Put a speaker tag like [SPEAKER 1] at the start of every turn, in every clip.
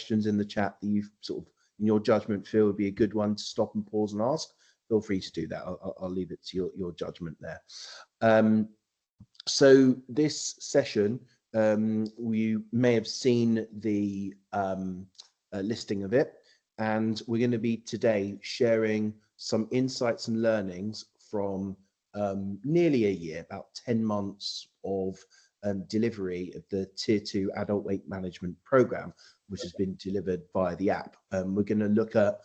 [SPEAKER 1] questions in the chat that you've sort of, in your judgment, feel would be a good one to stop and pause and ask, feel free to do that. I'll leave it to your judgment there. So this session, you may have seen the listing of it, and we're going to be today sharing some insights and learnings from nearly a year, about 10 months of delivery of the Tier 2 Adult Weight Management Programme, which has been delivered via the app. We're going to look at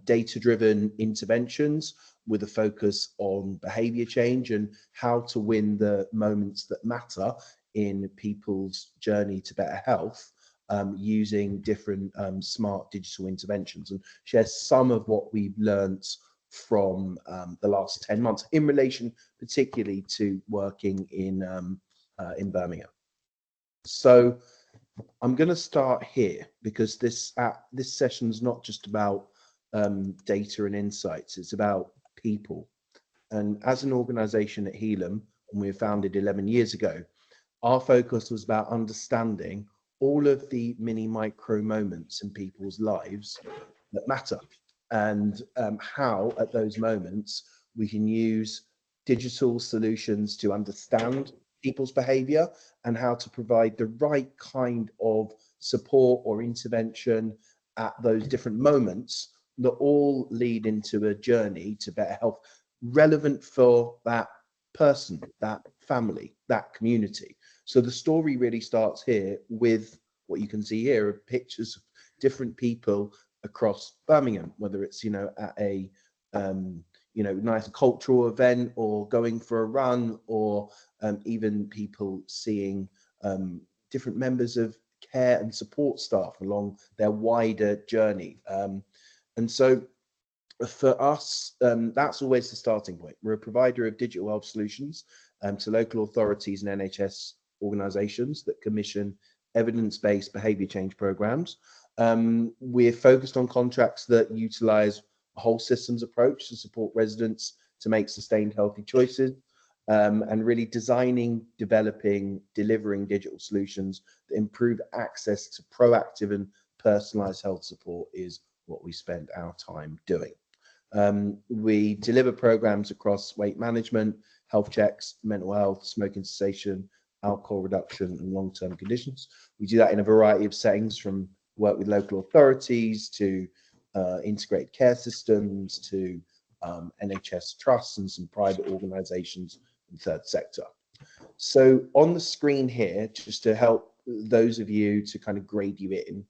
[SPEAKER 1] data-driven interventions with a focus on behaviour change and how to win the moments that matter in people's journey to better health, using different smart digital interventions, and share some of what we've learned from the last 10 months in relation particularly to working in Birmingham. So I'm going to start here because this session is not just about data and insights, it's about people. And as an organisation at Healum, and we were founded 11 years ago, our focus was about understanding all of the mini micro moments in people's lives that matter, and how at those moments we can use digital solutions to understand people's behaviour and how to provide the right kind of support or intervention at those different moments that all lead into a journey to better health, relevant for that person, that family, that community. So the story really starts here with what you can see here are pictures of different people across Birmingham, whether it's, at a nice cultural event or going for a run, or even people seeing different members of care and support staff along their wider journey. And so for us, that's always the starting point. We're a provider of digital health solutions to local authorities and NHS organisations that commission evidence-based behaviour change programmes. We're focused on contracts that utilise a whole systems approach to support residents to make sustained healthy choices, and really designing, developing, delivering digital solutions that improve access to proactive and personalised health support is what we spend our time doing. We deliver programs across weight management, health checks, mental health, smoking cessation, alcohol reduction, and long-term conditions. We do that in a variety of settings, from work with local authorities to integrated care systems to NHS trusts and some private organisations and third sector. So on the screen here, just to help those of you to kind of grade you in,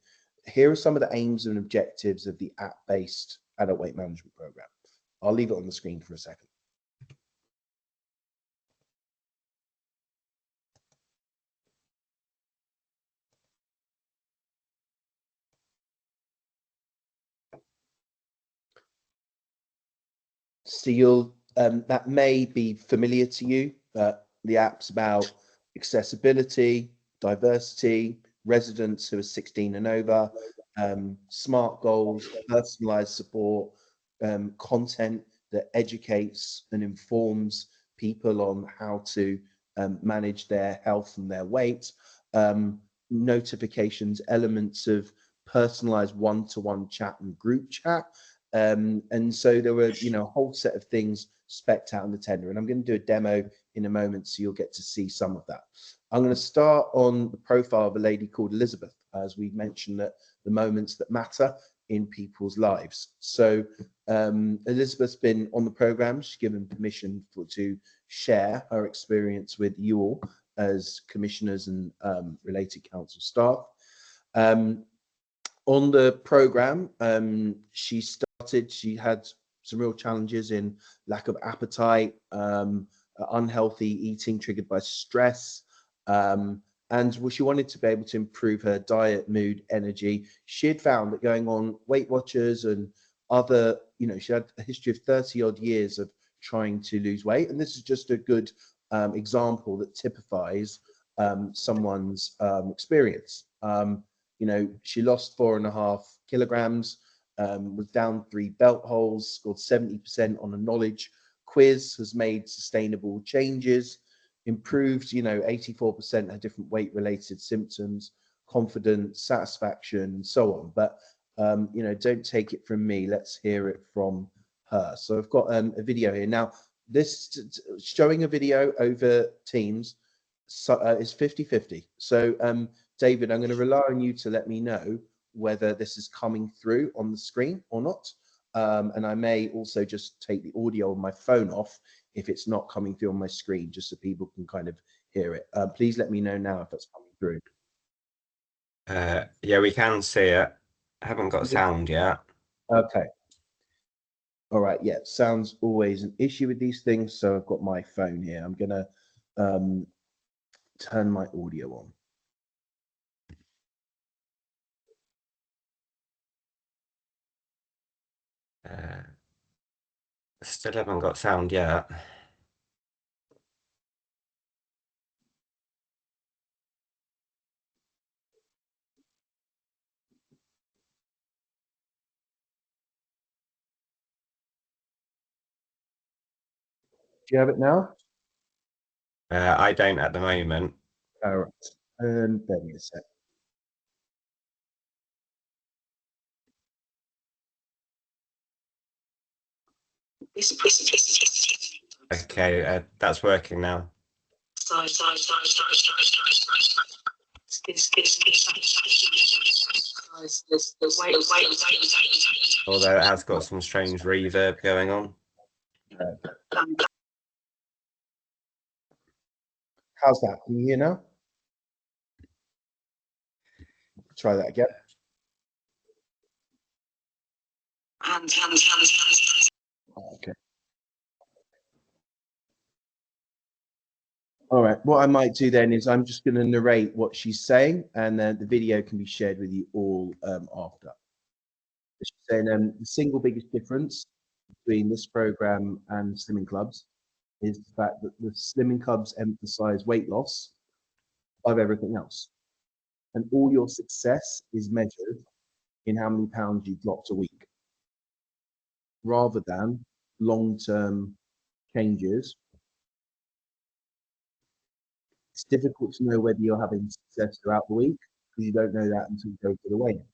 [SPEAKER 1] here are some of the aims and objectives of the app-based adult weight management program. I'll leave it on the screen for a second. So that may be familiar to you, but the app's about accessibility, diversity, residents who are 16 and over, smart goals, personalised support, content that educates and informs people on how to manage their health and their weight, notifications, elements of personalised one-to-one chat and group chat. And so there were, a whole set of things specced out in the tender, and I'm going to do a demo in a moment, so you'll get to see some of that. I'm going to start on the profile of a lady called Elizabeth, as we mentioned that the moments that matter in people's lives. So Elizabeth's been on the programme. She's given permission to share her experience with you all as commissioners and related council staff. On the programme, she had some real challenges in lack of appetite, unhealthy eating triggered by stress, and she wanted to be able to improve her diet, mood, energy. She had found that going on Weight Watchers and other, she had a history of 30 odd years of trying to lose weight, and this is just a good example that typifies someone's experience. She lost 4.5 kilograms, was down 3 belt holes, scored 70% on a knowledge quiz, has made sustainable changes, improved, 84% had different weight related symptoms, confidence, satisfaction, and so on. But you know, don't take it from me. Let's hear it from her. So I've got a video here now. This showing a video over Teams is 50-50. So David, I'm going to rely on you to let me know whether this is coming through on the screen or not. And I may also just take the audio on my phone off if it's not coming through on my screen, just so people can kind of hear it. Please let me know now if that's coming through.
[SPEAKER 2] Yeah, we can see it. I haven't got sound yet.
[SPEAKER 1] Okay. All right. Yeah, sound's always an issue with these things. So I've got my phone here. I'm gonna turn my audio on.
[SPEAKER 2] Still haven't got sound yet.
[SPEAKER 1] Do you have it now?
[SPEAKER 2] I don't at the moment.
[SPEAKER 1] All right. And bear me a sec.
[SPEAKER 2] Okay, that's working now. Although it has got some strange reverb going on.
[SPEAKER 1] How's that? Can you hear now? Try that again. Okay. All right. What I might do then is I'm just going to narrate what she's saying, and then the video can be shared with you all after. She's saying the single biggest difference between this program and slimming clubs is the fact that the slimming clubs emphasize weight loss above everything else, and all your success is measured in how many pounds you dropped a week, rather than long-term changes. It's difficult to know whether you're having success throughout the week because you don't know that until you go to the weigh-in.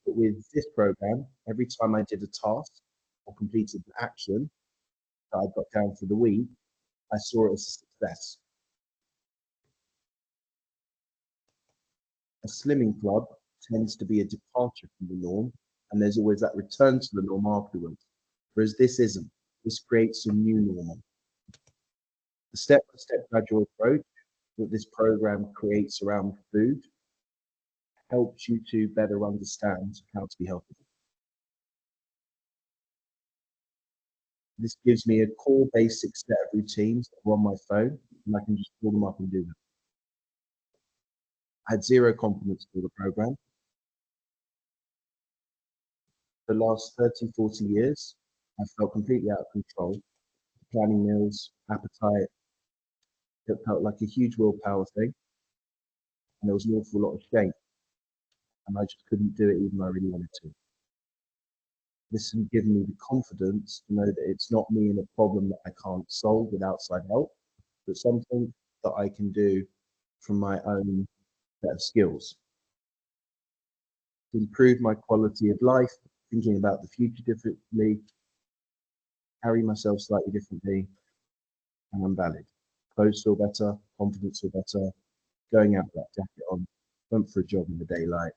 [SPEAKER 1] But with this program, every time I did a task or completed an action that I got down for the week, I saw it as a success. A slimming club tends to be a departure from the norm, and there's always that return to the norm afterwards. Whereas this isn't. This creates a new normal. The step-by-step gradual approach that this program creates around food helps you to better understand how to be healthy. This gives me a core basic set of routines that are on my phone, and I can just pull them up and do them. I had zero confidence for the program. For the last 30, 40 years, I felt completely out of control, planning meals, appetite. It felt like a huge willpower thing, and there was an awful lot of shame, and I just couldn't do it even though I really wanted to. This has given me the confidence to know that it's not me and a problem that I can't solve with outside help, but something that I can do from my own set of skills. To improve my quality of life, thinking about the future differently, carry myself slightly differently, and I'm valid. Clothes feel better, confidence feel better, going out with that jacket on, went for a jog in the daylight.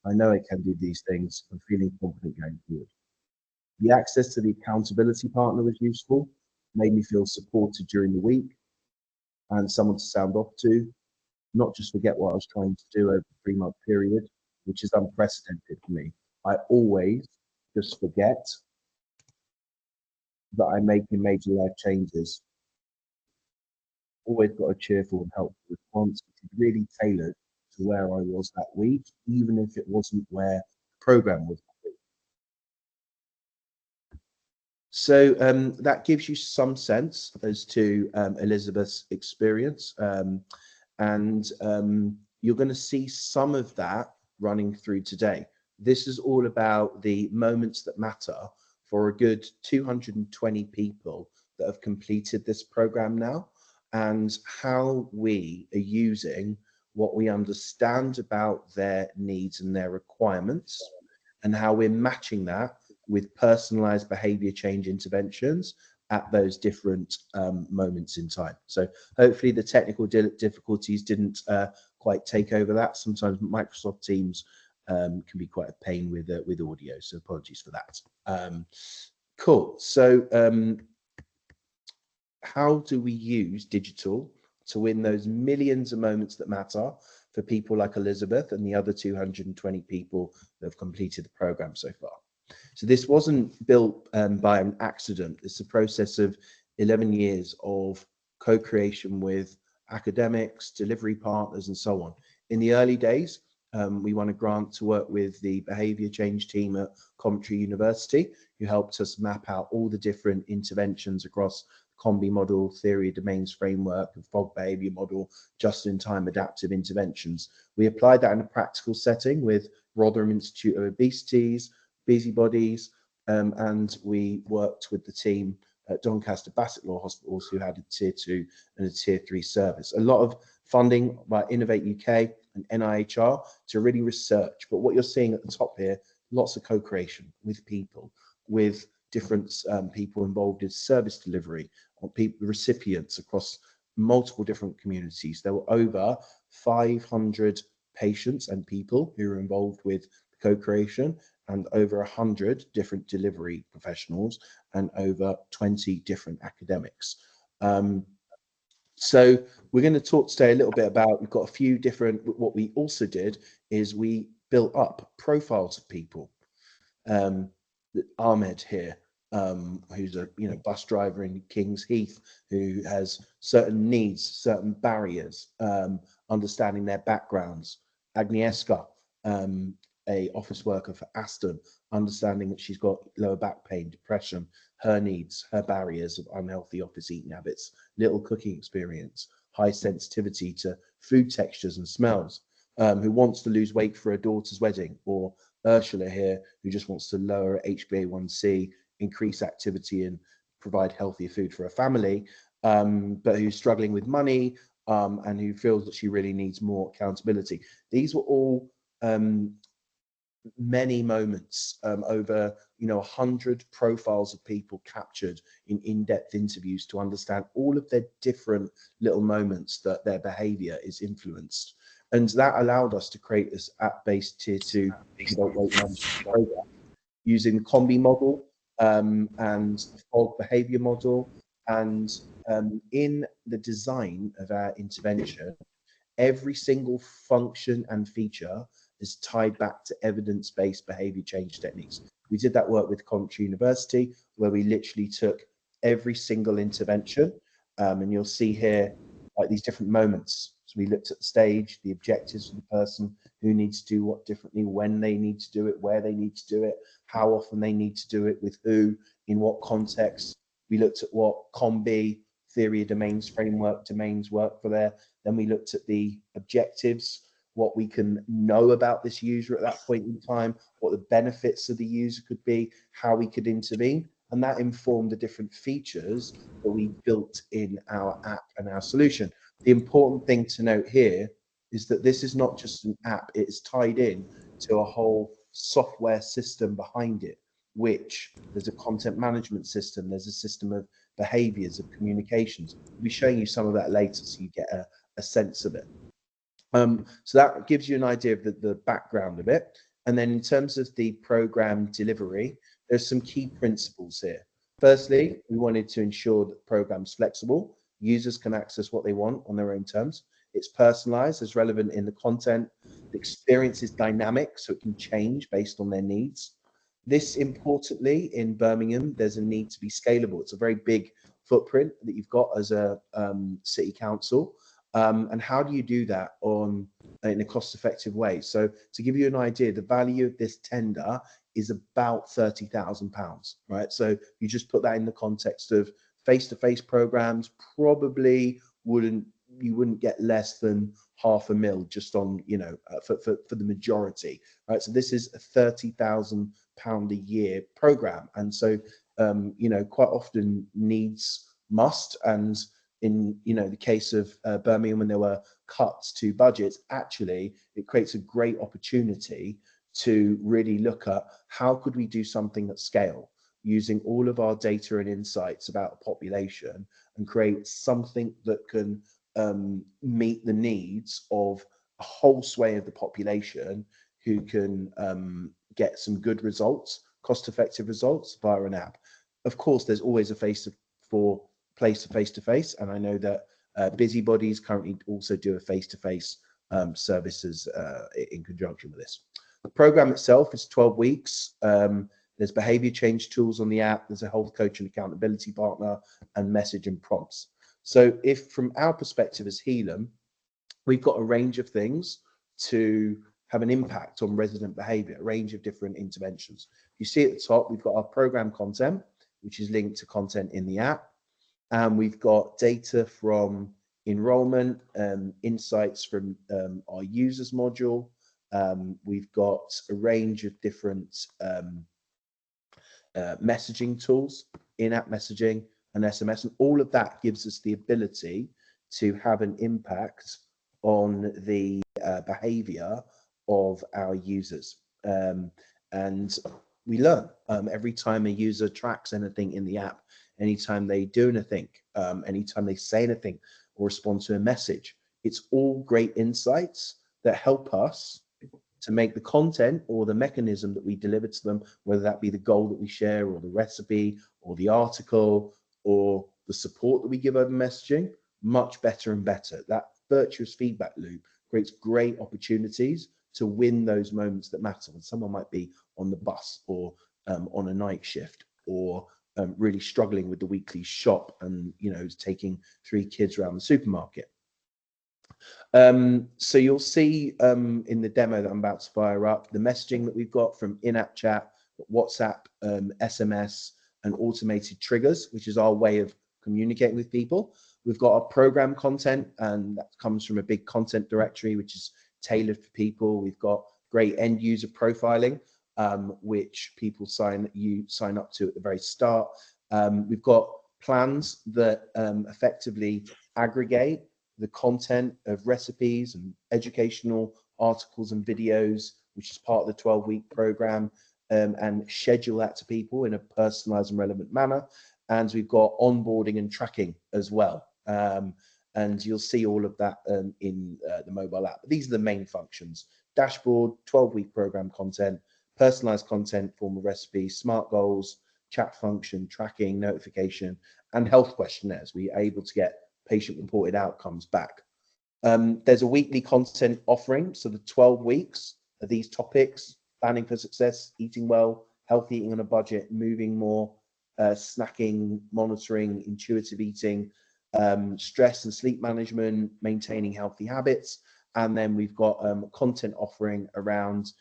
[SPEAKER 1] I know I can do these things. I'm feeling confident going forward. The access to the accountability partner was useful, made me feel supported during the week and someone to sound off to, not just forget what I was trying to do over a 3-month period, which is unprecedented for me. I always just forget that I'm making major life changes. Always got a cheerful and helpful response, which is really tailored to where I was that week, even if it wasn't where the program was. So that gives you some sense as to Elizabeth's experience, and you're going to see some of that running through today. This is all about the moments that matter for a good 220 people that have completed this program now. and how we are using what we understand about their needs and their requirements, and how we're matching that with personalized behavior change interventions at those different moments in time. So hopefully the technical difficulties didn't quite take over that. Sometimes Microsoft Teams can be quite a pain with audio, so apologies for that. Cool. So how do we use digital to win those millions of moments that matter for people like Elizabeth and the other 220 people that have completed the program so far? So this wasn't built by an accident. It's a process of 11 years of co-creation with academics, delivery partners, and so on. In the early days, we won a grant to work with the behaviour change team at Coventry University, who helped us map out all the different interventions across COMBI model, theory of domains framework, and FOG behaviour model, just-in-time adaptive interventions. We applied that in a practical setting with Rotherham Institute of Obesities, Busybodies, and we worked with the team at Doncaster Bassett Law Hospitals, who had a tier 2 and a tier 3 service. A lot of funding by Innovate UK and NIHR to really research. But what you're seeing at the top here, lots of co-creation with people, with different people involved in service delivery, or people, recipients across multiple different communities. There were over 500 patients and people who were involved with co-creation, and over 100 different delivery professionals, and over 20 different academics. So we're going to talk today a little bit about, we've got a few different, what we also did is we built up profiles of people. Ahmed here, who's a bus driver in Kings Heath, who has certain needs, certain barriers, understanding their backgrounds. Agnieszka, a office worker for Aston, understanding that she's got lower back pain, depression, her needs, her barriers of unhealthy office eating habits, little cooking experience, high sensitivity to food textures and smells, who wants to lose weight for her daughter's wedding, or Ursula here, who just wants to lower HbA1c, increase activity and provide healthier food for her family, but who's struggling with money, and who feels that she really needs more accountability. These were all many moments, over 100 profiles of people captured in in-depth interviews to understand all of their different little moments that their behavior is influenced. And that allowed us to create this app-based tier 2 adult weight management program using the COMBI model and the FOG behavior model. And in the design of our intervention, every single function and feature is tied back to evidence-based behavior change techniques. We did that work with Coventry University, where we literally took every single intervention, and you'll see here like these different moments. So we looked at the stage, the objectives of the person, who needs to do what differently, when they need to do it, where they need to do it, how often they need to do it, with who, in what context. We looked at what COMBI, theory of domains framework, domains work for there. Then we looked at the objectives, what we can know about this user at that point in time, what the benefits of the user could be, how we could intervene. And that informed the different features that we built in our app and our solution. The important thing to note here is that this is not just an app, it is tied in to a whole software system behind it, which there's a content management system, there's a system of behaviors, of communications. We'll be showing you some of that later so you get a sense of it. So that gives you an idea of the background of it. And then in terms of the program delivery, there's some key principles here. Firstly, we wanted to ensure that the program's flexible. Users can access what they want on their own terms. It's personalized, as relevant in the content. The experience is dynamic, so it can change based on their needs. This, importantly, in Birmingham, there's a need to be scalable. It's a very big footprint that you've got as a city council. And how do you do that in a cost-effective way? So to give you an idea, the value of this tender is about £30,000, right? So you just put that in the context of face-to-face programs, probably you wouldn't get less than £500,000 just on, for the majority, right? So this is a £30,000 a year program. And so, quite often needs must, and in the case of Birmingham, when there were cuts to budgets, actually it creates a great opportunity to really look at how could we do something at scale using all of our data and insights about a population and create something that can meet the needs of a whole sway of the population who can get some good results, cost-effective results via an app. Of course, there's always a place for face-to-face, and I know that Busybodies currently also do a face-to-face services in conjunction with this. The program itself is 12 weeks. There's behavior change tools on the app. There's a health coach and accountability partner and message and prompts. So if from our perspective as Healum, we've got a range of things to have an impact on resident behavior, a range of different interventions. You see at the top, we've got our program content, which is linked to content in the app. And we've got data from enrollment, insights from our users module. We've got a range of different messaging tools, in-app messaging and SMS, and all of that gives us the ability to have an impact on the behavior of our users. And we learn every time a user tracks anything in the app, anytime they do anything, anytime they say anything or respond to a message. It's all great insights that help us to make the content or the mechanism that we deliver to them, whether that be the goal that we share or the recipe or the article or the support that we give over messaging, much better and better. That virtuous feedback loop creates great opportunities to win those moments that matter. When someone might be on the bus or on a night shift or really struggling with the weekly shop and is taking 3 kids around the supermarket. So you'll see in the demo that I'm about to fire up, the messaging that we've got from in-app chat, WhatsApp, SMS, and automated triggers, which is our way of communicating with people. We've got our program content, and that comes from a big content directory, which is tailored for people. We've got great end user profiling, which people sign up to at the very start. We've got plans that effectively aggregate the content of recipes and educational articles and videos, which is part of the 12-week program, and schedule that to people in a personalized and relevant manner. And we've got onboarding and tracking as well. And you'll see all of that in the mobile app. These are the main functions: dashboard, 12-week program content, personalized content, formal recipes, smart goals, chat function, tracking, notification, and health questionnaires. We are able to get patient-reported outcomes back. There's a weekly content offering. So the 12 weeks of these topics: planning for success, eating well, healthy eating on a budget, moving more, snacking, monitoring, intuitive eating, stress and sleep management, maintaining healthy habits. And then we've got content offering around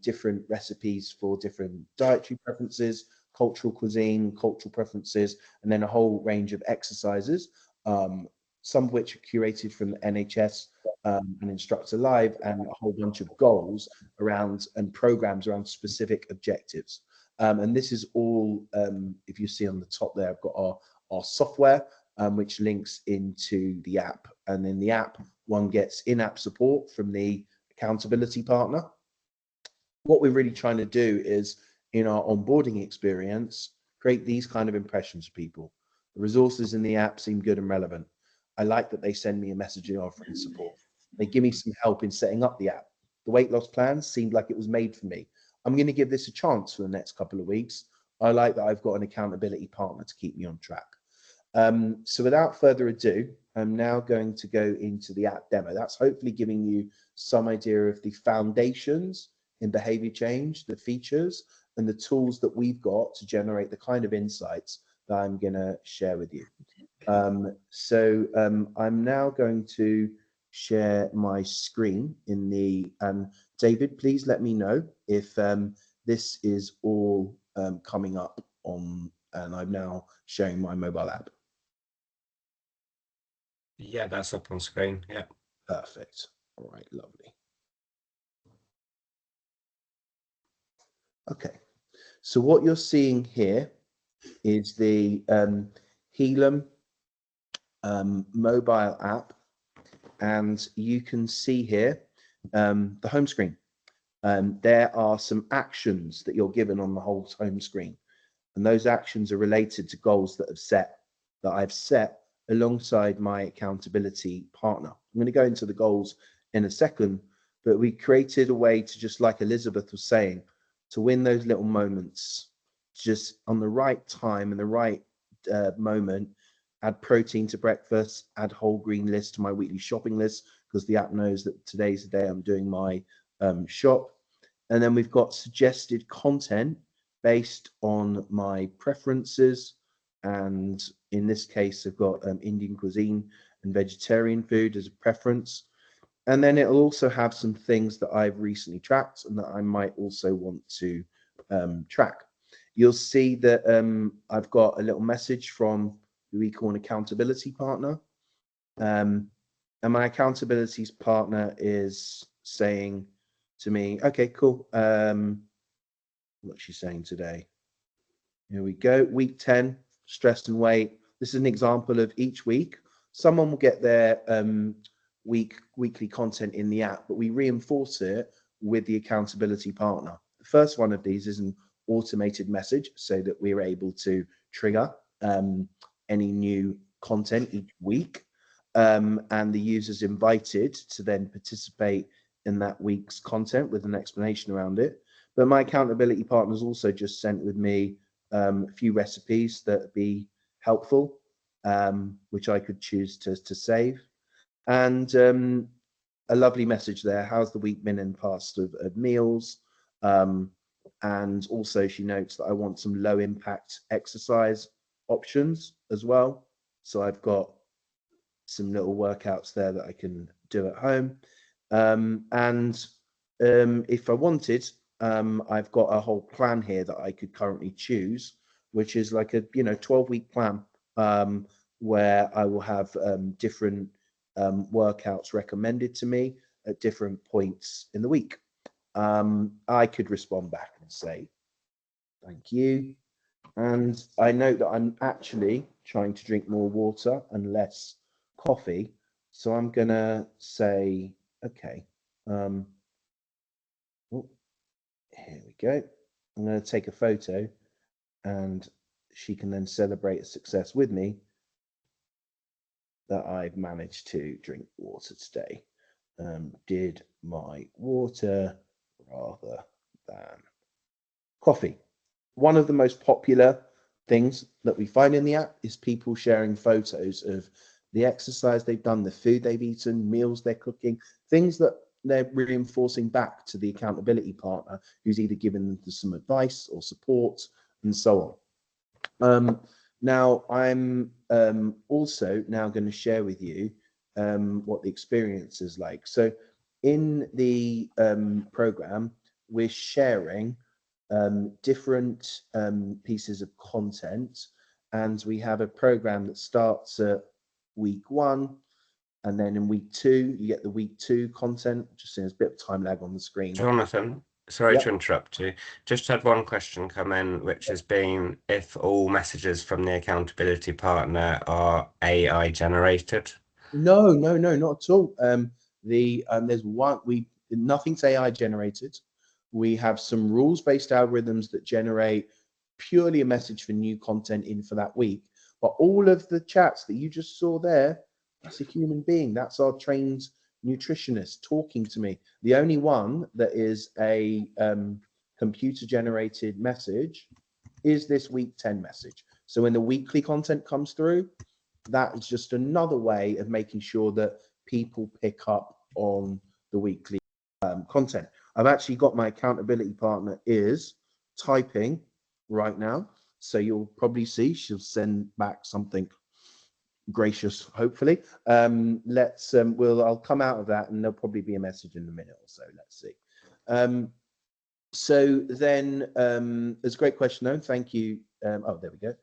[SPEAKER 1] different recipes for different dietary preferences, cultural cuisine, cultural preferences, and then a whole range of exercises, some of which are curated from the NHS and Instructor Live, and a whole bunch of goals around and programs around specific objectives. And this is all, if you see on the top there, I've got our software, which links into the app. And in the app, one gets in-app support from the accountability partner. What we're really trying to do is, in our onboarding experience, create these kind of impressions for people. The resources in the app seem good and relevant. I like that they send me a messaging offering support. They give me some help in setting up the app. The weight loss plan seemed like it was made for me. I'm going to give this a chance for the next couple of weeks. I like that I've got an accountability partner to keep me on track. So without further ado, I'm now going to go into the app demo. That's hopefully giving you some idea of the foundations in behavior change, the features, and the tools that we've got to generate the kind of insights that I'm going to share with you. So I'm now going to share my screen in the, David, please let me know if this is all coming up on, and I'm now showing my mobile app.
[SPEAKER 2] Yeah, that's up on screen. Yeah.
[SPEAKER 1] Perfect. All right, lovely. Okay, so what you're seeing here is the Healum mobile app, and you can see here the home screen. There are some actions that you're given on the whole home screen, and those actions are related to goals that I've set alongside my accountability partner. I'm going to go into the goals in a second, but we created a way to, just like Elizabeth was saying, to win those little moments, just on the right time and the right moment. Add protein to breakfast, add whole green list to my weekly shopping list, because the app knows that today's the day I'm doing my shop. And then we've got suggested content based on my preferences. And in this case, I've got Indian cuisine and vegetarian food as a preference. And then it'll also have some things that I've recently tracked and that I might also want to track. You'll see that I've got a little message from who we call an accountability partner. And my accountability partner is saying to me, okay, cool. What's she saying today? Here we go. Week 10, stress and weight. This is an example of each week. Someone will get their weekly content in the app, but we reinforce it with the accountability partner. The first one of these is an automated message so that we're able to trigger any new content each week, and the user's invited to then participate in that week's content with an explanation around it. But my accountability partner's also just sent with me a few recipes that would be helpful, which I could choose to save. And a lovely message there. How's the week been in past of meals? And also she notes that I want some low impact exercise options as well. So I've got some little workouts there that I can do at home. And if I wanted, I've got a whole plan here that I could currently choose, which is like a 12-week plan, where I will have different workouts recommended to me at different points in the week. I could respond back and say thank you, and I note that I'm actually trying to drink more water and less coffee, so I'm gonna say okay. Oh, here we go. I'm going to take a photo, and she can then celebrate a success with me that I've managed to drink water today. Did my water rather than coffee. One of the most popular things that we find in the app is people sharing photos of the exercise they've done, the food they've eaten, meals they're cooking, things that they're reinforcing back to the accountability partner, who's either giving them some advice or support and so on. Now, I'm also now going to share with you what the experience is like. So in the program, we're sharing different pieces of content, and we have a program that starts at week 1, and then in week 2 you get the week 2 content. Just seeing there's a bit of time lag on the screen.
[SPEAKER 2] Jonathan, sorry
[SPEAKER 1] Yep.
[SPEAKER 2] to interrupt you. Just had one question come in, which has been if all messages from the accountability partner are AI generated.
[SPEAKER 1] No, not at all. There's nothing's AI generated. We have some rules-based algorithms that generate purely a message for new content in for that week. But all of the chats that you just saw there, that's a human being. That's our trained nutritionist talking to me. The only one that is a computer-generated message is this week 10 message. So when the weekly content comes through, that is just another way of making sure that people pick up on the weekly content. I've actually got my accountability partner is typing right now, so you'll probably see she'll send back something gracious, hopefully. I'll come out of that, and there'll probably be a message in a minute or so. Let's see. So then there's a great question though. Thank you. Oh, there we go.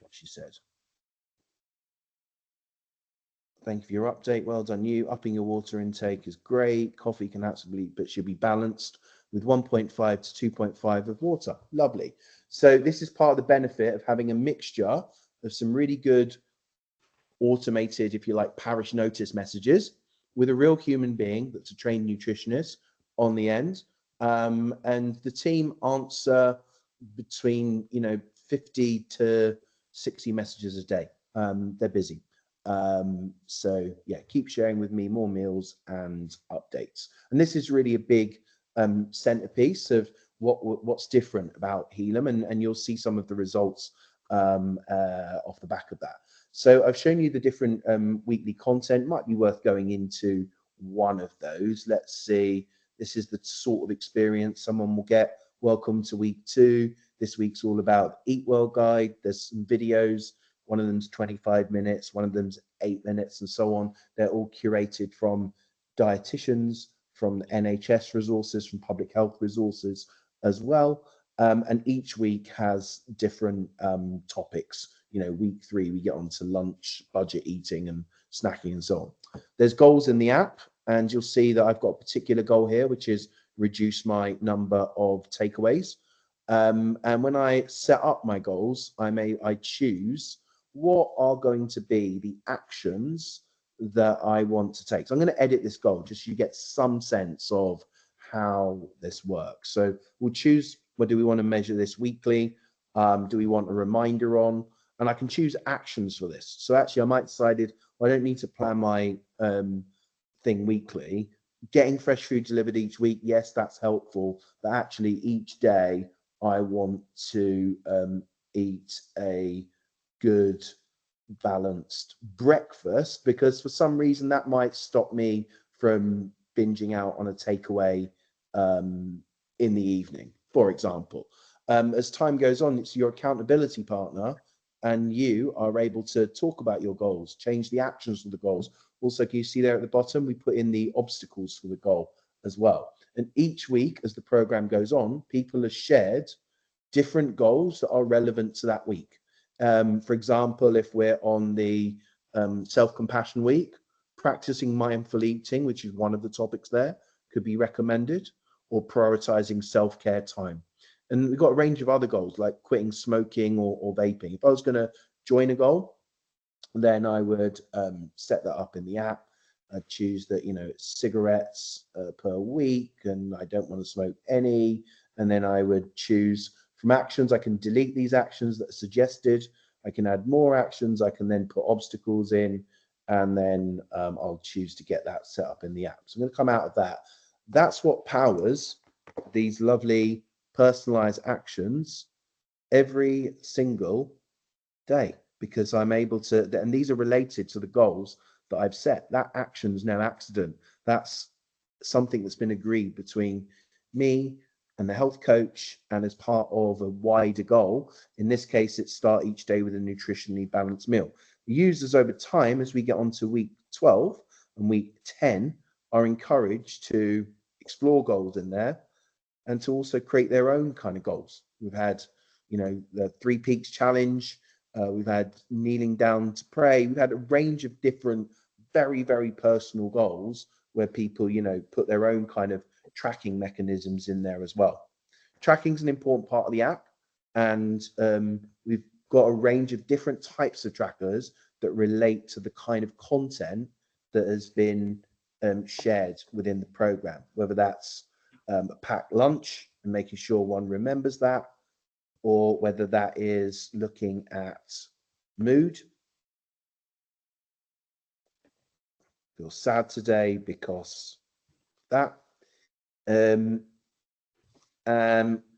[SPEAKER 1] What she said. Thank you for your update. Well done you. Upping your water intake is great. Coffee can absolutely, but should be balanced with 1.5 to 2.5 of water. Lovely. So this is part of the benefit of having a mixture of some really good automated, if you like, parish notice messages with a real human being that's a trained nutritionist on the end. And the team answer between 50 to 60 messages a day. They're busy. So yeah, keep sharing with me more meals and updates. And this is really a big centerpiece of what's different about Healum, and you'll see some of the results off the back of that. So I've shown you the different weekly content. Might be worth going into one of those. Let's see. This is the sort of experience someone will get. Welcome to week 2. This week's all about Eat Well Guide. There's some videos. One of them's 25 minutes, one of them's 8 minutes, and so on. They're all curated from dietitians, from NHS resources, from public health resources as well. And each week has different topics. Week 3, we get on to lunch, budget eating, and snacking, and so on. There's goals in the app, and you'll see that I've got a particular goal here, which is reduce my number of takeaways. And when I set up my goals, I choose what are going to be the actions that I want to take. So I'm going to edit this goal just so you get some sense of how this works. So we'll choose, do we want to measure this weekly? Do we want a reminder on? And I can choose actions for this. So actually I might decide, I don't need to plan my thing weekly. Getting fresh food delivered each week, yes, that's helpful. But actually each day I want to eat a good balanced breakfast, because for some reason that might stop me from binging out on a takeaway in the evening, for example. As time goes on, it's your accountability partner, and you are able to talk about your goals, change the actions for the goals. Also, can you see there at the bottom, we put in the obstacles for the goal as well. And each week as the program goes on, people have shared different goals that are relevant to that week. For example, if we're on the self-compassion week, practicing mindful eating, which is one of the topics there, could be recommended, or prioritizing self-care time. And we've got a range of other goals like quitting smoking or vaping. If I was going to join a goal, then I would set that up in the app. I'd choose that, it's cigarettes per week, and I don't want to smoke any. And then I would choose from actions. I can delete these actions that are suggested. I can add more actions. I can then put obstacles in, and then I'll choose to get that set up in the app. So I'm going to come out of that. That's what powers these lovely personalized actions every single day, because I'm able to, and these are related to the goals that I've set. That action's no accident. That's something that's been agreed between me and the health coach, and as part of a wider goal. In this case, it's start each day with a nutritionally balanced meal. The users over time, as we get on to week 12 and week 10, are encouraged to explore goals in there and to also create their own kind of goals. We've had, the 3 Peaks Challenge. We've had kneeling down to pray. We've had a range of different, very, very personal goals where people, put their own kind of tracking mechanisms in there as well. Tracking is an important part of the app, and we've got a range of different types of trackers that relate to the kind of content that has been shared within the program, whether that's a packed lunch and making sure one remembers that, or whether that is looking at mood. Feel sad today because that,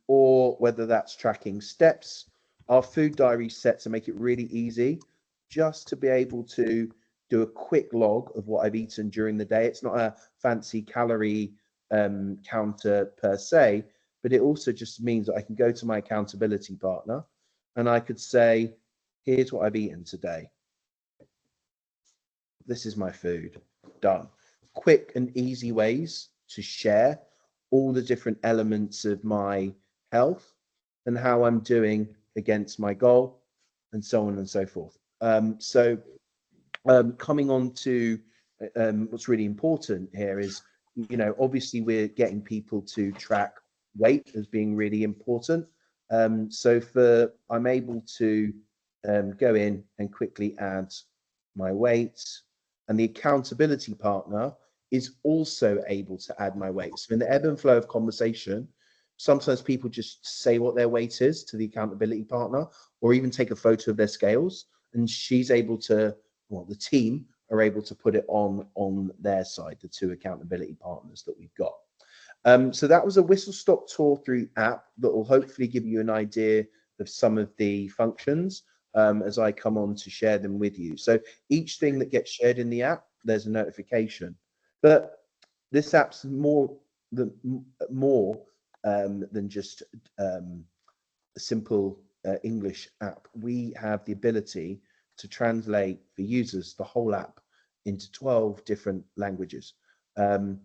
[SPEAKER 1] or whether that's tracking steps. Our food diary set to make it really easy just to be able to do a quick log of what I've eaten during the day. It's not a fancy calorie counter per se, but it also just means that I can go to my accountability partner and I could say, here's what I've eaten today. This is my food. Done. Quick and easy ways to share all the different elements of my health and how I'm doing against my goal, and so on and so forth. Coming on to what's really important here is, obviously we're getting people to track weight as being really important. I'm able to go in and quickly add my weight, and the accountability partner is also able to add my weight. So in the ebb and flow of conversation, sometimes people just say what their weight is to the accountability partner, or even take a photo of their scales, and she's able to, well, the team are able to put it on their side, the two accountability partners that we've got. So that was a whistle-stop tour through app that will hopefully give you an idea of some of the functions as I come on to share them with you. So each thing that gets shared in the app, there's a notification. But this app's more than just a simple English app. We have the ability to translate for users the whole app into 12 different languages. And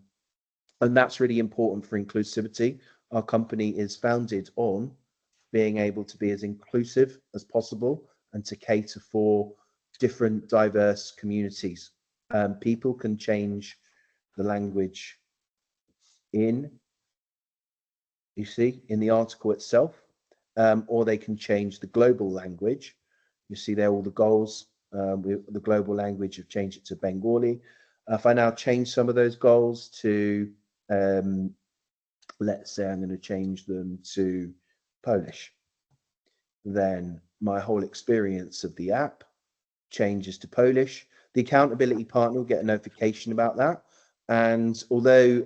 [SPEAKER 1] that's really important for inclusivity. Our company is founded on being able to be as inclusive as possible and to cater for different diverse communities. People can change the language in the article itself, or they can change the global language. You see there all the goals. The global language, have changed it to Bengali. If I now change some of those goals to, let's say I'm going to change them to Polish, then my whole experience of the app changes to Polish. The accountability partner will get a notification about that. And although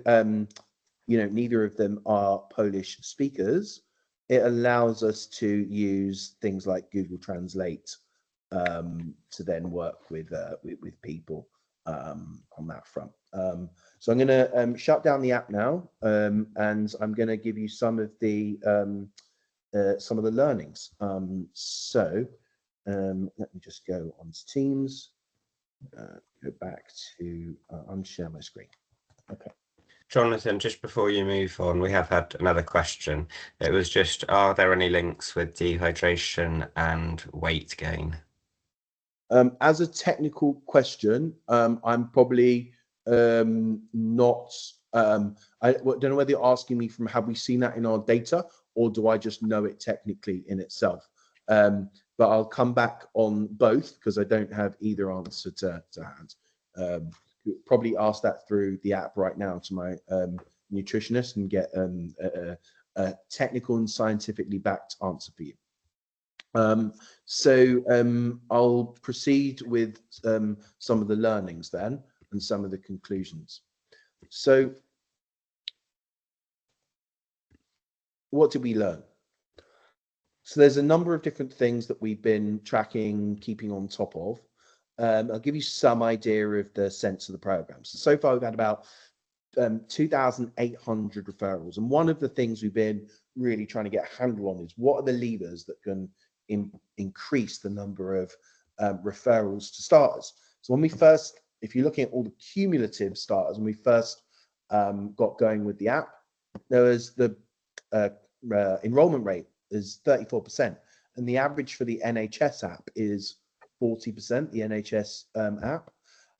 [SPEAKER 1] neither of them are Polish speakers, it allows us to use things like Google Translate to then work with people on that front. So I'm going to shut down the app now, and I'm going to give you some of the learnings. Let me just go on to Teams, go back to unshare my screen. Okay.
[SPEAKER 2] Jonathan, just before you move on, we have had another question. It was just, are there any links with dehydration and weight gain?
[SPEAKER 1] As a technical question, I'm probably not, I don't know whether you're asking me from have we seen that in our data, or do I just know it technically in itself? But I'll come back on both because I don't have either answer to hand. Probably ask that through the app right now to my nutritionist and get a technical and scientifically backed answer for you. I'll proceed with some of the learnings then and some of the conclusions. So what did we learn? So there's a number of different things that we've been tracking, keeping on top of. I'll give you some idea of the sense of the program. So far we've had about 2,800 referrals. And one of the things we've been really trying to get a handle on is what are the levers that can increase the number of referrals to starters. So when we first, if you're looking at all the cumulative starters, when we first got going with the app, there was the enrollment rate is 34%, and the average for the NHS app is 40%, the NHS app.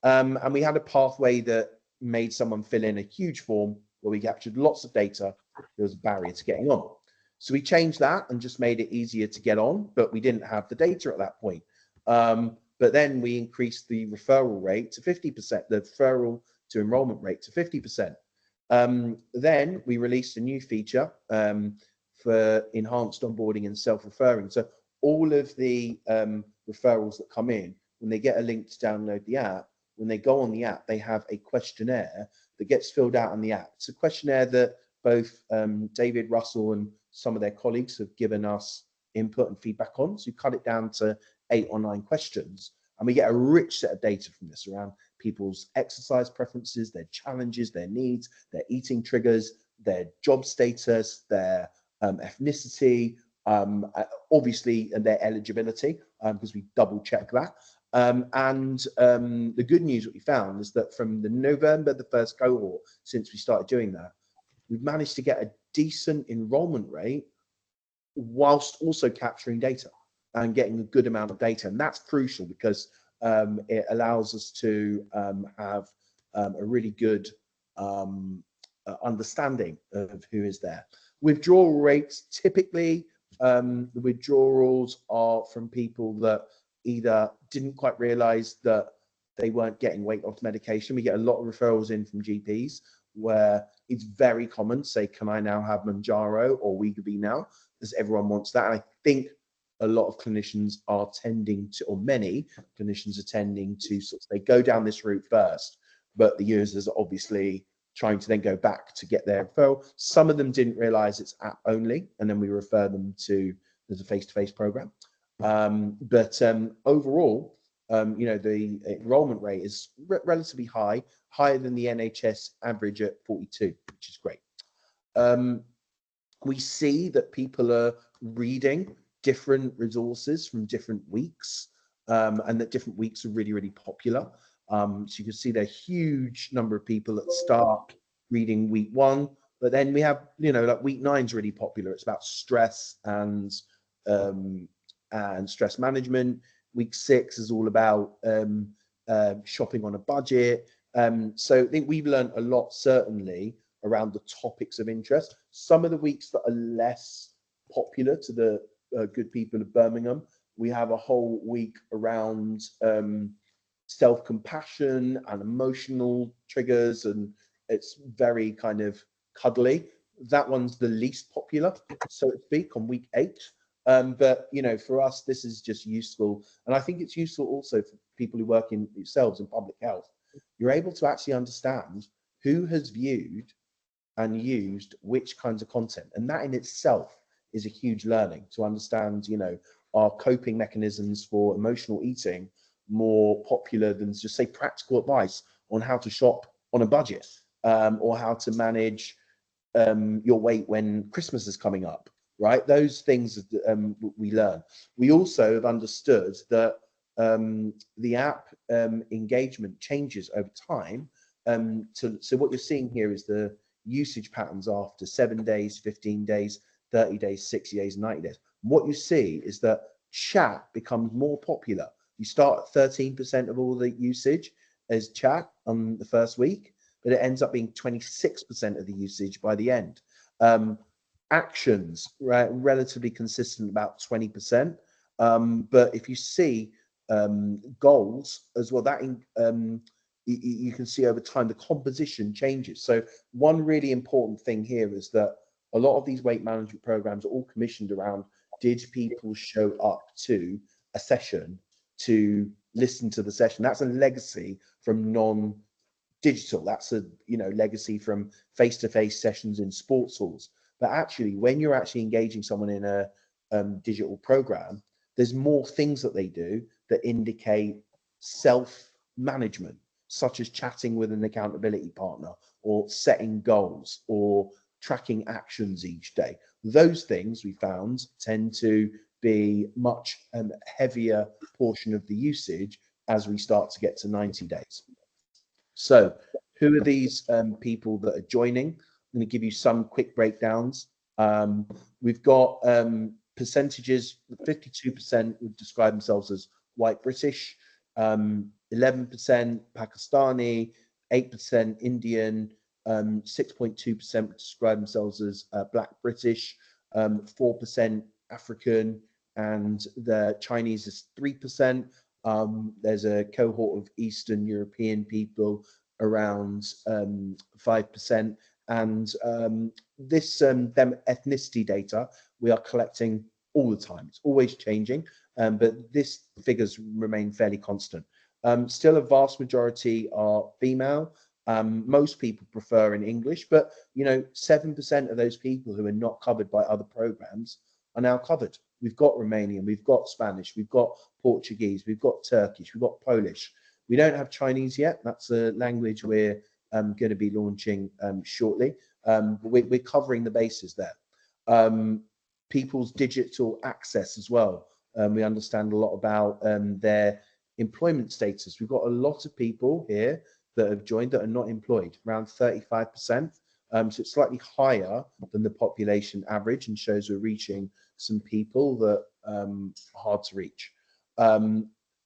[SPEAKER 1] And we had a pathway that made someone fill in a huge form where we captured lots of data. There was a barrier to getting on. So we changed that and just made it easier to get on, but we didn't have the data at that point. But then we increased the referral rate to 50%, the referral to enrollment rate to 50%. Then we released a new feature for enhanced onboarding and self-referring. So all of the referrals that come in, when they get a link to download the app, when they go on the app, they have a questionnaire that gets filled out on the app. It's a questionnaire that both David Russell and some of their colleagues have given us input and feedback on. So you cut it down to 8 or 9 questions, and we get a rich set of data from this around people's exercise preferences, their challenges, their needs, their eating triggers, their job status, their ethnicity, obviously, and their eligibility, because we double check that. The good news that we found is that from the November, the first cohort, since we started doing that, we've managed to get a decent enrollment rate whilst also capturing data and getting a good amount of data. And that's crucial because it allows us to have a really good understanding of who is there. Withdrawal rates, typically the withdrawals are from people that either didn't quite realize that they weren't getting weight loss medication. We get a lot of referrals in from GPs where it's very common to say, can I now have Manjaro or Wegovy now? Because everyone wants that. And I think a lot of clinicians are tending to, or many clinicians are tending to sort of, they go down this route first, but the users are obviously trying to then go back to get their referral. Some of them didn't realize it's app only, and then we refer them to, there's a face-to-face program. Overall, the enrollment rate is relatively high, higher than the NHS average at 42, which is great. We see that people are reading different resources from different weeks, and that different weeks are really, really popular. So you can see there are huge number of people that start reading week 1, but then we have, like week 9 is really popular. It's about stress and stress management. Week 6 is all about shopping on a budget. So I think we've learned a lot, certainly, around the topics of interest. Some of the weeks that are less popular to the good people of Birmingham, we have a whole week around self-compassion and emotional triggers, and it's very kind of cuddly. That one's the least popular, so to speak, on week 8. But for us, this is just useful, and I think it's useful also for people who work in yourselves in public health. You're able to actually understand who has viewed and used which kinds of content, and that in itself is a huge learning to understand, are coping mechanisms for emotional eating more popular than just say practical advice on how to shop on a budget, or how to manage your weight when Christmas is coming up, right? Those things we learn. We also have understood that the app engagement changes over time. So what you're seeing here is the usage patterns after 7 days, 15 days, 30 days, 60 days, 90 days. What you see is that chat becomes more popular. You start at 13% of all the usage as chat on the first week, but it ends up being 26% of the usage by the end. Actions, right, relatively consistent, about 20%. But if you see goals as well, that you can see over time the composition changes. So one really important thing here is that a lot of these weight management programs are all commissioned around, did people show up to a session to listen to the session? That's a legacy from non-digital. That's a legacy from face-to-face sessions in sports halls. But actually, when you're actually engaging someone in a digital program, there's more things that they do that indicate self-management, such as chatting with an accountability partner, or setting goals, or tracking actions each day. Those things we found tend to be much heavier portion of the usage as we start to get to 90 days. So who are these people that are joining? I'm going to give you some quick breakdowns. We've got percentages. 52% would describe themselves as white British, 11% Pakistani, 8% Indian, 6.2% would describe themselves as black British, 4% African, and the Chinese is 3%. There's a cohort of Eastern European people around 5%. And this ethnicity data we are collecting all the time. It's always changing, but this figures remain fairly constant. Still a vast majority are female. Most people prefer in English, but 7% of those people who are not covered by other programs are now covered. We've got Romanian, we've got Spanish, we've got Portuguese, we've got Turkish, we've got Polish. We don't have Chinese yet. That's a language we're going to be launching shortly. We're covering the bases there. People's digital access as well. We understand a lot about their employment status. We've got a lot of people here that have joined that are not employed, around 35%. So it's slightly higher than the population average, and shows we're reaching some people that are hard to reach.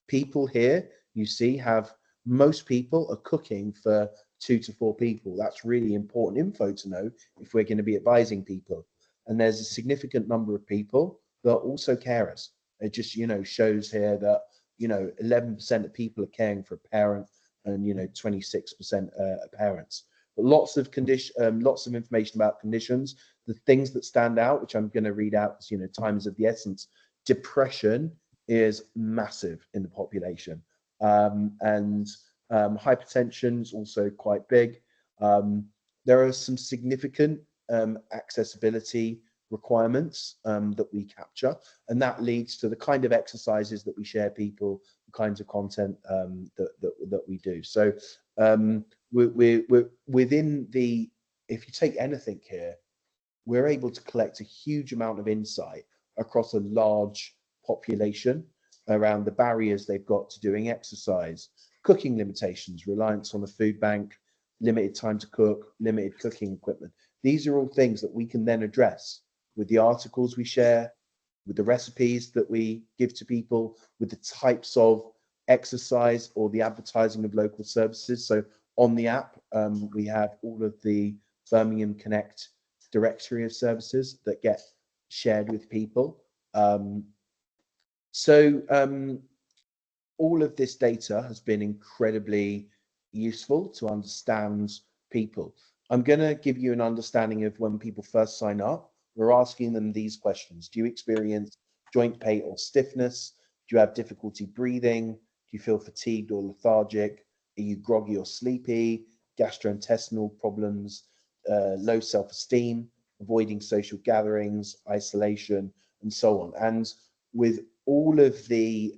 [SPEAKER 1] People here, you see, have, most people are cooking for 2 to 4 people. That's really important info to know if we're going to be advising people. And there's a significant number of people that are also carers. It just, shows here that, you know, 11% of people are caring for a parent, and, you know, 26% are parents. But lots of information about conditions. The things that stand out, which I'm going to read out because, you know, time is of the essence. Depression is massive in the population, and hypertension is also quite big. There are some significant accessibility requirements that we capture, and that leads to the kind of exercises that we share people, the kinds of content that we do. So we're within the, if you take anything here, we're able to collect a huge amount of insight across a large population around the barriers they've got to doing exercise, cooking limitations, reliance on a food bank, limited time to cook, limited cooking equipment. These are all things that we can then address with the articles we share, with the recipes that we give to people, with the types of exercise or the advertising of local services. So on the app, we have all of the Birmingham Connect directory of services that get shared with people. All of this data has been incredibly useful to understand people. I'm going to give you an understanding of when people first sign up. We're asking them these questions. Do you experience joint pain or stiffness? Do you have difficulty breathing? Do you feel fatigued or lethargic? Are you groggy or sleepy? Gastrointestinal problems, low self-esteem, avoiding social gatherings, isolation, and so on. And with all of the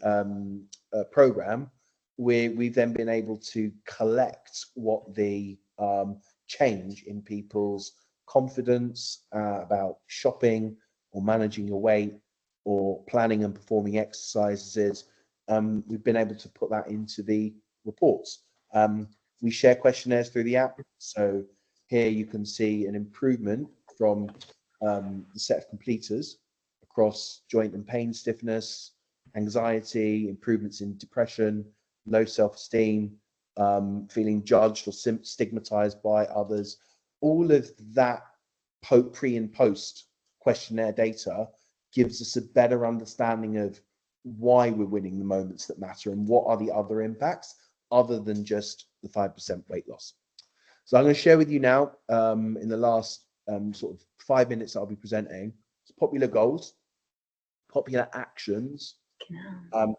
[SPEAKER 1] program, we've then been able to collect what the change in people's confidence about shopping or managing your weight or planning and performing exercises. We've been able to put that into the reports. We share questionnaires through the app. So here you can see an improvement from the set of completers across joint and pain stiffness, anxiety, improvements in depression, low self-esteem, feeling judged or stigmatized by others. All of that pre and post questionnaire data gives us a better understanding of why we're winning the moments that matter and what are the other impacts other than just the 5% weight loss. So I'm going to share with you now in the last sort of 5 minutes I'll be presenting popular goals, popular actions,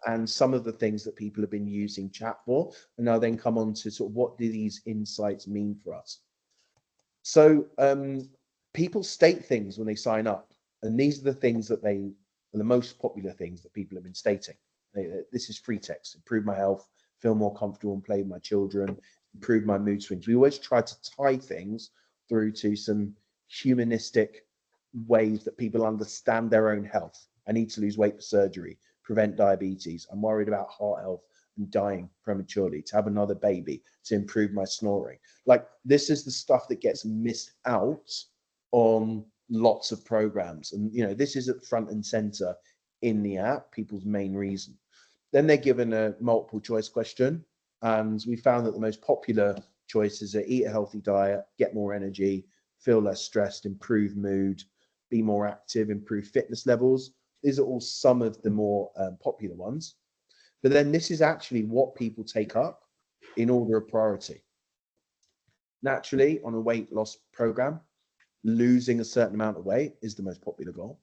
[SPEAKER 1] and some of the things that people have been using chat for. And I'll then come on to sort of what do these insights mean for us. So people state things when they sign up, and these are the things that are the most popular things that people have been stating. This is free text: improve my health, feel more comfortable and play with my children, improve my mood swings. We always try to tie things through to some humanistic ways that people understand their own health. I need to lose weight for surgery, prevent diabetes. I'm worried about heart health and dying prematurely, to have another baby, to improve my snoring. Like, this is the stuff that gets missed out on lots of programs. And, you know, this is at front and center in the app, people's main reason. Then they're given a multiple choice question. And we found that the most popular choices are eat a healthy diet, get more energy, feel less stressed, improve mood, be more active, improve fitness levels. These are all some of the more popular ones. But then this is actually what people take up in order of priority. Naturally, on a weight loss program, losing a certain amount of weight is the most popular goal.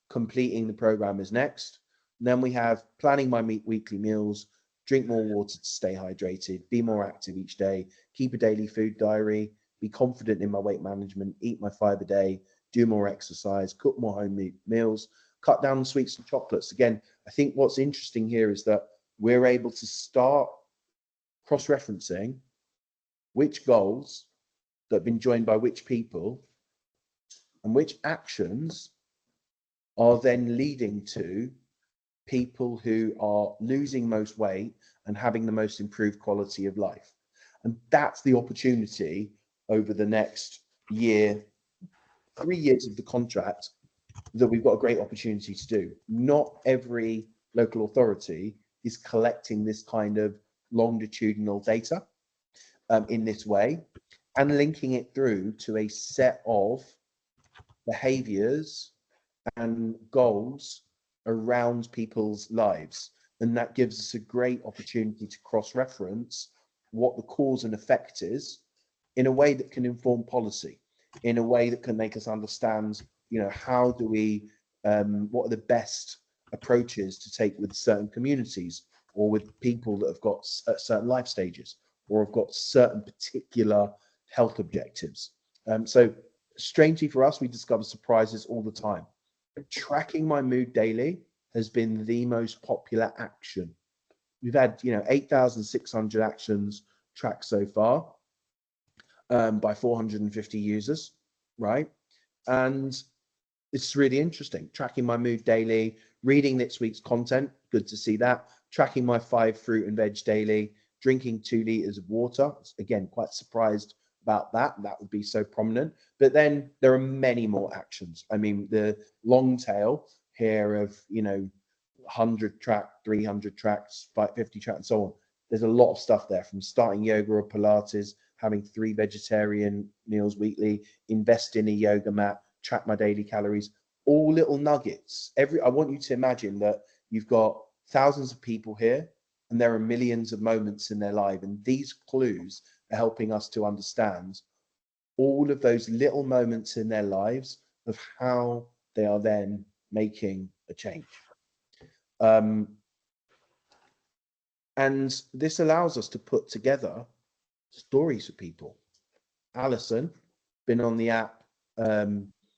[SPEAKER 1] Completing the program is next. And then we have planning my weekly meals, drink more water to stay hydrated, be more active each day, keep a daily food diary, be confident in my weight management, eat my 5 a day, do more exercise, cook more home meals, cut down on sweets and chocolates. Again, I think what's interesting here is that we're able to start cross-referencing which goals that have been joined by which people and which actions are then leading to people who are losing most weight and having the most improved quality of life. And that's the opportunity over the next year, 3 years of the contract, that we've got a great opportunity to do. Not every local authority is collecting this kind of longitudinal data in this way and linking it through to a set of behaviors and goals around people's lives. And that gives us a great opportunity to cross-reference what the cause and effect is in a way that can inform policy, in a way that can make us understand, how do we, what are the best approaches to take with certain communities or with people that have got certain life stages or have got certain particular health objectives. So strangely for us, we discover surprises all the time. Tracking my mood daily has been the most popular action. We've had, 8,600 actions tracked so far by 450 users, right? And it's really interesting. Tracking my mood daily, reading this week's content, good to see that. Tracking my 5 fruit and veg daily, drinking 2 liters of water. Again, quite surprised about that. That would be so prominent. But then there are many more actions. I mean, the long tail here of, 100 track, 300 tracks, 50 tracks, and so on. There's a lot of stuff there, from starting yoga or Pilates, having 3 vegetarian meals weekly, invest in a yoga mat, track my daily calories, all little nuggets. I want you to imagine that you've got thousands of people here and there are millions of moments in their life. And these clues are helping us to understand all of those little moments in their lives of how they are then making a change. And this allows us to put together stories for people. Alison, been on the app.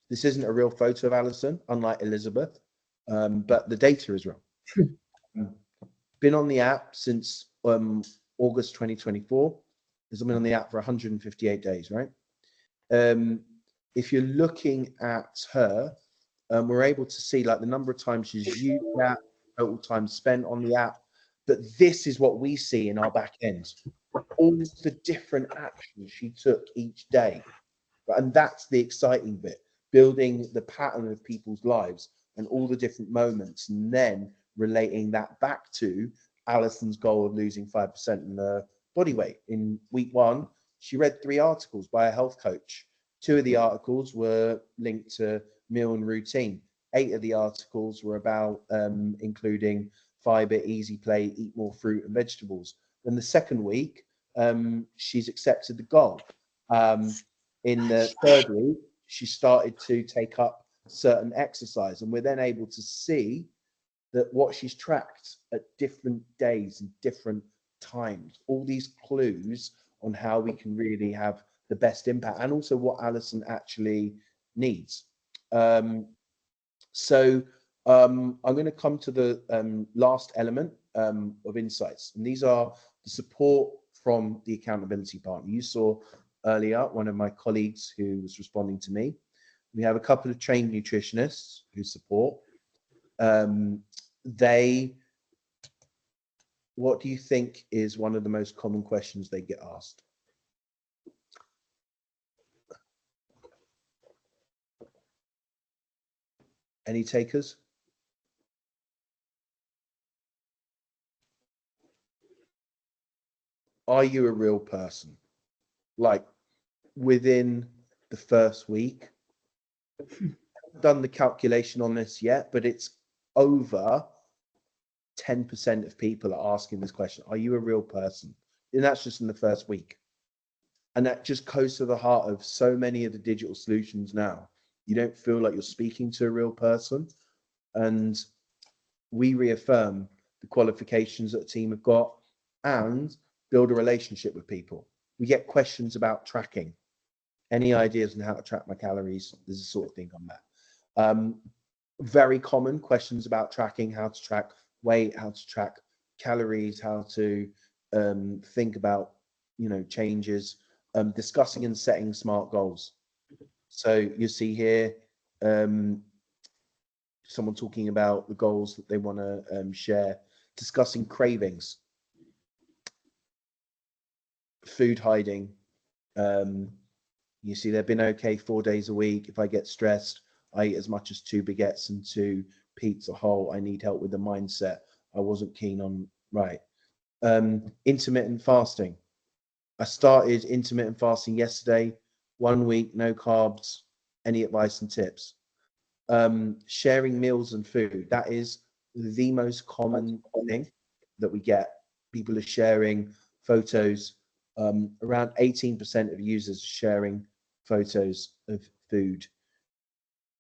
[SPEAKER 1] This isn't a real photo of Alison, unlike Elizabeth, but the data is real. Been on the app since August 2024. Has been on the app for 158 days, right? If you're looking at her, we're able to see like the number of times she's used the app, total time spent on the app. But this is what we see in our back end. All the different actions she took each day. And that's the exciting bit, building the pattern of people's lives and all the different moments, and then relating that back to Alison's goal of losing 5% in the body weight. In week 1, she read 3 articles by a health coach. 2 of the articles were linked to meal and routine. 8 of the articles were about including fiber, easy play, eat more fruit and vegetables. Then the second week, she's accepted the goal. In the third week, she started to take up certain exercise, and we're then able to see that what she's tracked at different days and different times, all these clues on how we can really have the best impact, and also what Alison actually needs. So I'm going to come to the last element of insights, and these are the support from the accountability partner. You saw earlier one of my colleagues who was responding to me. We have a couple of trained nutritionists who support. What do you think is one of the most common questions they get asked? Any takers? Are you a real person? Like within the first week? I haven't done the calculation on this yet, but it's over 10% of people are asking this question. Are you a real person? And that's just in the first week. And that just goes to the heart of so many of the digital solutions now. You don't feel like you're speaking to a real person. And we reaffirm the qualifications that the team have got and build a relationship with people. We get questions about tracking. Any ideas on how to track my calories? There's a sort of thing on that. Very common questions about tracking, how to track weight, how to track calories, how to think about, changes, discussing and setting smart goals. So you see here, someone talking about the goals that they want to share, discussing cravings, food hiding. You see, they've been okay 4 days a week. If I get stressed, I eat as much as 2 baguettes and 2 pizza whole. I need help with the mindset. I wasn't keen on, right. Intermittent fasting. I started intermittent fasting yesterday, 1 week, no carbs. Any advice and tips? Sharing meals and food. That is the most common thing that we get. People are sharing photos. Around 18% of users are sharing photos of food.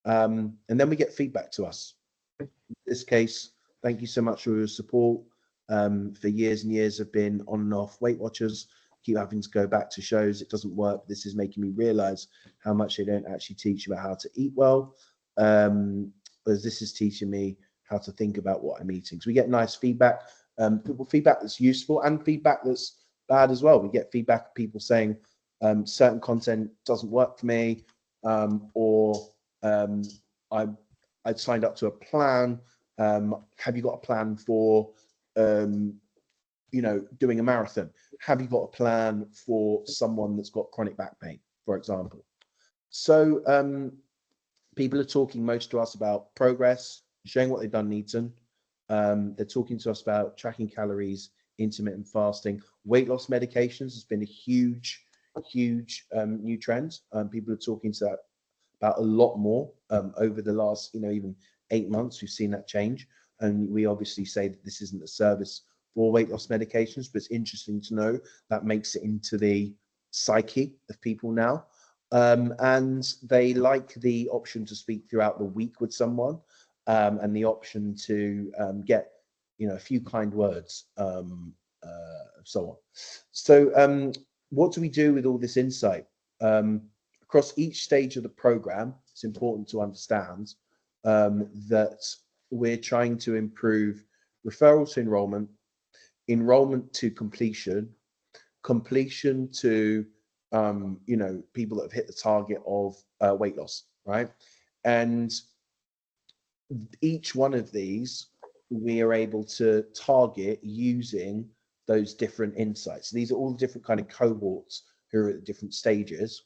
[SPEAKER 1] And then we get feedback to us. In this case, thank you so much for your support. For years and years have been on and off Weight Watchers. Keep having to go back to shows. It doesn't work. This is making me realize how much they don't actually teach you about how to eat well. Whereas this is teaching me how to think about what I'm eating. So we get nice feedback, feedback that's useful and feedback that's bad as well. We get feedback of people saying certain content doesn't work for me, or I signed up to a plan. Have you got a plan for doing a marathon? Have you got a plan for someone that's got chronic back pain, for example? So people are talking most to us about progress, showing what they've done in Eton. They're talking to us about tracking calories, intermittent fasting. Weight loss medications has been a huge new trend. People are talking to that about a lot more over the last even 8 months. We've seen that change, and we obviously say that this isn't a service for weight loss medications, but it's interesting to know that makes it into the psyche of people now. And they like the option to speak throughout the week with someone, and the option to get a few kind words, so on. So what do we do with all this insight? Across each stage of the program, it's important to understand that we're trying to improve referral to enrollment to completion to people that have hit the target of weight loss, right? And each one of these we are able to target using those different insights. These are all the different kind of cohorts who are at different stages,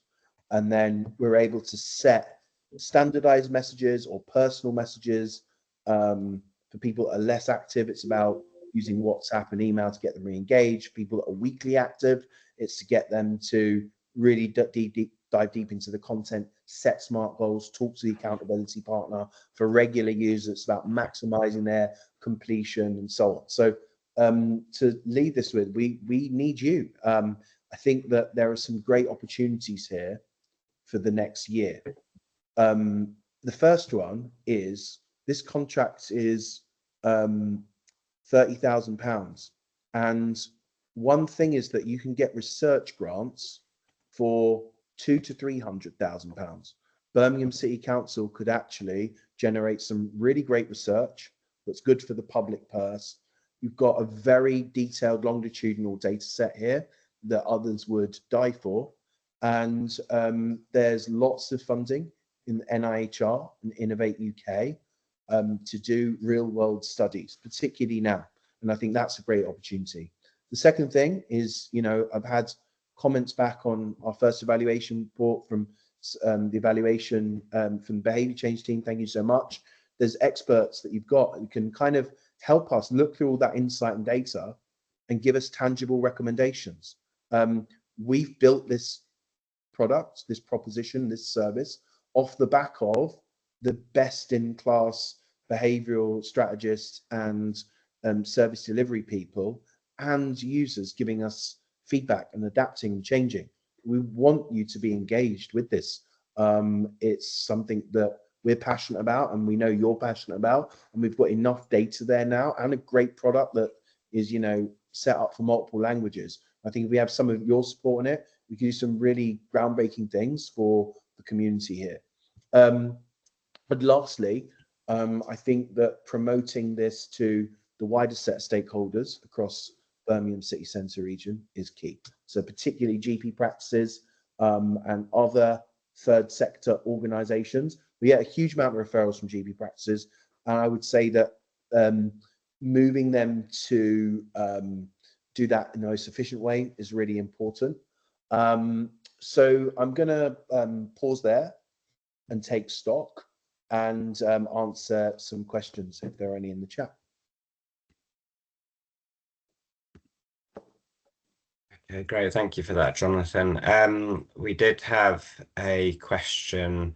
[SPEAKER 1] and then we're able to set standardized messages or personal messages. For people that are less active, it's about using WhatsApp and email to get them re-engaged. People that are weekly active, it's to get them to really dive deep into the content, set smart goals, talk to the accountability partner. For regular users, it's about maximizing their completion and so on. So to leave this with, we need you. I think that there are some great opportunities here for the next year. The first one is this contract is £30,000, and one thing is that you can get research grants for £200,000 to £300,000. Birmingham City Council could actually generate some really great research that's good for the public purse. You've got a very detailed longitudinal data set here that others would die for, and there's lots of funding in NIHR and Innovate UK to do real world studies, particularly now. And I think that's a great opportunity. The second thing is, I've had comments back on our first evaluation report from the evaluation from the behaviour change team. Thank you so much. There's experts that you've got who can kind of help us look through all that insight and data and give us tangible recommendations. We've built this product, this proposition, this service off the back of the best in class behavioral strategists and service delivery people and users giving us feedback and adapting and changing. We want you to be engaged with this. It's something that we're passionate about, and we know you're passionate about, and we've got enough data there now and a great product that is set up for multiple languages. I think if we have some of your support on it, we can do some really groundbreaking things for the community here. But lastly, I think that promoting this to the wider set of stakeholders across Birmingham City Centre region is key. So particularly GP practices and other third sector organisations. We get a huge amount of referrals from GP practices, and I would say that moving them to do that in the most efficient way is really important. So I'm going to pause there and take stock and answer some questions if there are any in the chat.
[SPEAKER 2] Okay, great. Thank you for that, Jonathan. We did have a question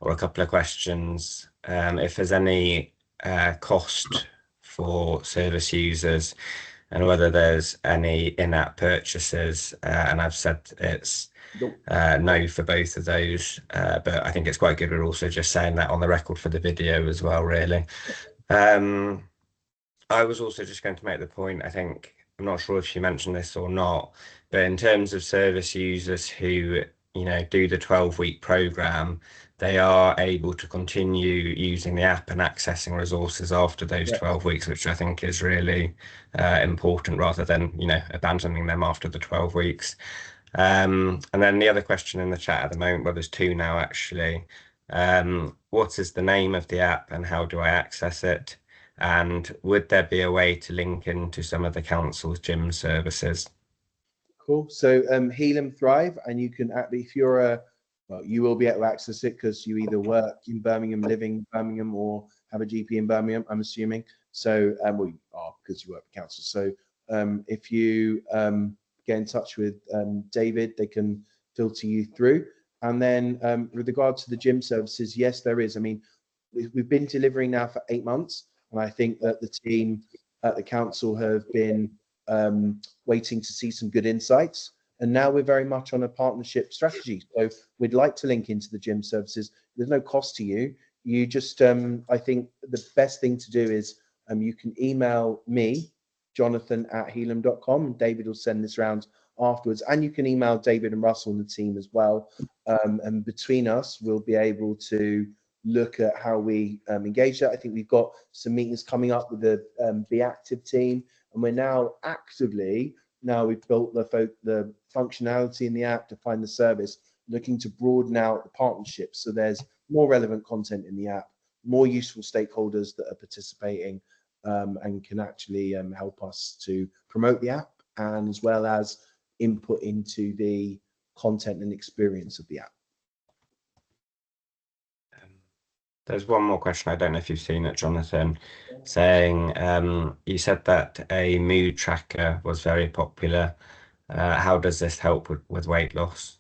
[SPEAKER 2] or a couple of questions. If there's any cost for service users and whether there's any in-app purchases. And I've said it's no for both of those, but I think it's quite good we're also just saying that on the record for the video as well, really. I was also just going to make the point, I think, I'm not sure if you mentioned this or not, but in terms of service users who, do the 12-week program, they are able to continue using the app and accessing resources after those 12 weeks, which I think is really important, rather than, abandoning them after the 12 weeks. And then the other question in the chat at the moment, well, there's two now actually. What is the name of the app and how do I access it? And would there be a way to link into some of the council's gym services?
[SPEAKER 1] Cool. So Healum Thrive, and you can, if you're you will be able to access it because you either work in Birmingham, living in Birmingham, or have a GP in Birmingham, I'm assuming. So, well, you are because you work for council. So if you get in touch with David, they can filter you through. And then with regard to the gym services, yes, there is. I mean, we've been delivering now for 8 months, and I think that the team at the council have been waiting to see some good insights. And now we're very much on a partnership strategy. So we'd like to link into the gym services. There's no cost to you. You just, I think the best thing to do is you can email me, jonathan@healum.com, and David will send this round afterwards. And you can email David and Russell and the team as well. And between us, we'll be able to look at how we engage that. I think we've got some meetings coming up with the Be Active team, and we're now actively, we've built the functionality in the app to find the service, looking to broaden out the partnerships. So there's more relevant content in the app, more useful stakeholders that are participating and can actually help us to promote the app, and as well as input into the content and experience of the app.
[SPEAKER 2] There's one more question. I don't know if you've seen it, Jonathan, saying you said that a mood tracker was very popular. How does this help with weight loss?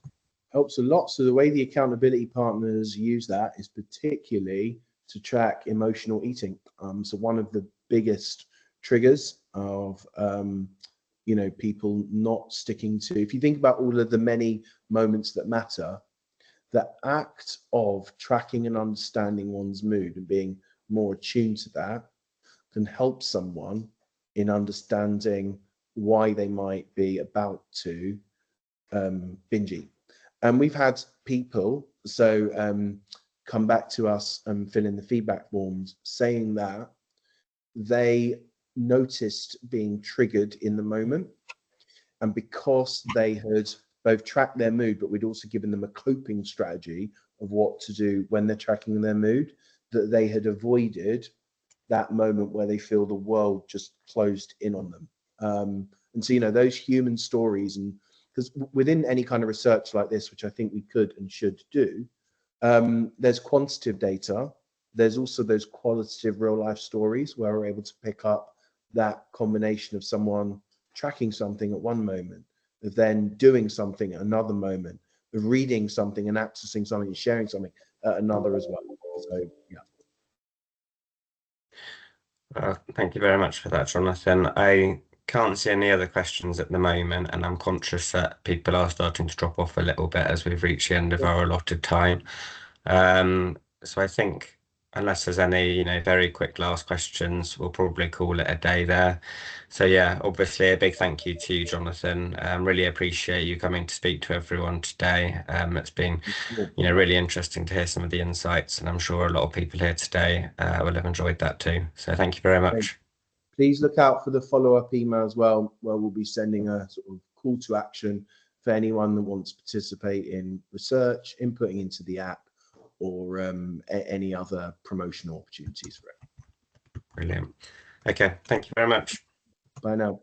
[SPEAKER 1] Helps a lot. So the way the accountability partners use that is particularly to track emotional eating. So one of the biggest triggers of people not sticking to, if you think about all of the many moments that matter, the act of tracking and understanding one's mood and being more attuned to that can help someone in understanding why they might be about to binge eat. And we've had people come back to us and fill in the feedback forms saying that they noticed being triggered in the moment, and because they had both tracked their mood, but we'd also given them a coping strategy of what to do when they're tracking their mood, that they had avoided that moment where they feel the world just closed in on them. And so, those human stories, and because within any kind of research like this, which I think we could and should do, there's quantitative data. There's also those qualitative real life stories where we're able to pick up that combination of someone tracking something at one moment, of then doing something at another moment, of reading something and accessing something and sharing something at another as well. So, yeah.
[SPEAKER 2] Thank you very much for that, Jonathan. I can't see any other questions at the moment, and I'm conscious that people are starting to drop off a little bit as we've reached the end of our allotted time. So I think, unless there's any, very quick last questions, we'll probably call it a day there. So yeah, obviously a big thank you to you, Jonathan. Really appreciate you coming to speak to everyone today. It's been, really interesting to hear some of the insights, and I'm sure a lot of people here today will have enjoyed that too. So thank you very much.
[SPEAKER 1] Please look out for the follow-up email as well, where we'll be sending a sort of call to action for anyone that wants to participate in research, inputting into the app, or any other promotional opportunities for it.
[SPEAKER 2] Brilliant. Okay, thank you very much.
[SPEAKER 1] Bye now.